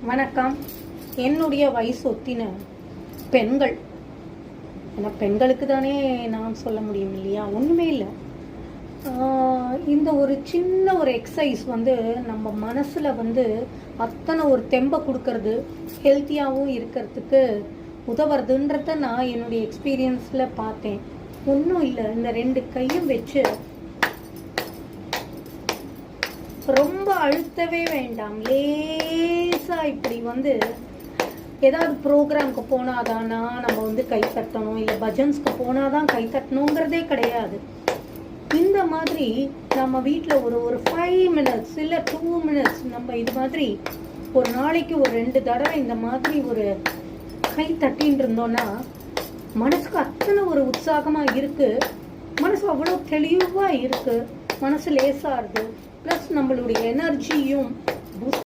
வணக்கம். என்னுடைய வயசு ஒத்தின பெண்கள், ஏன்னா பெண்களுக்கு தானே நான் சொல்ல முடியும் இல்லையா? ஒன்றுமே இல்லை. இந்த ஒரு சின்ன ஒரு எக்ஸசைஸ் நம்ம மனசில் அத்தனை ஒரு தெம்பை கொடுக்கறது, ஹெல்த்தியாகவும் இருக்கிறதுக்கு உதவுறதுன்றத நான் என்னுடைய எக்ஸ்பீரியன்ஸில் பார்த்தேன். ஒன்றும் இல்லை, இந்த 2 கையும் வச்சு ரொம்ப அழுத்தவே வேண்டாம். லேசா இப்படி ஏதாவது ப்ரோக்ராம்க்கு போனாதானா நம்ம கை தட்டணும், இல்லை பஜன்ஸ்க்கு போனாதான் கை தட்டணுங்கிறதே கிடையாது. இந்த மாதிரி நம்ம வீட்டில் ஒரு 5 மினிட்ஸ் இல்லை 2 மினிட்ஸ் நம்ம இது மாதிரி ஒரு நாளைக்கு ஒரு 2 தடவை இந்த மாதிரி ஒரு கை தட்டின்னு இருந்தோன்னா மனசுக்கு அத்தனை ஒரு உற்சாகமாக இருக்குது. மனசு அவ்வளோ தெளிவாக இருக்குது. மனசு லேசாக இருக்குது. ப்ளஸ் நம்மளுடைய எனர்ஜியும்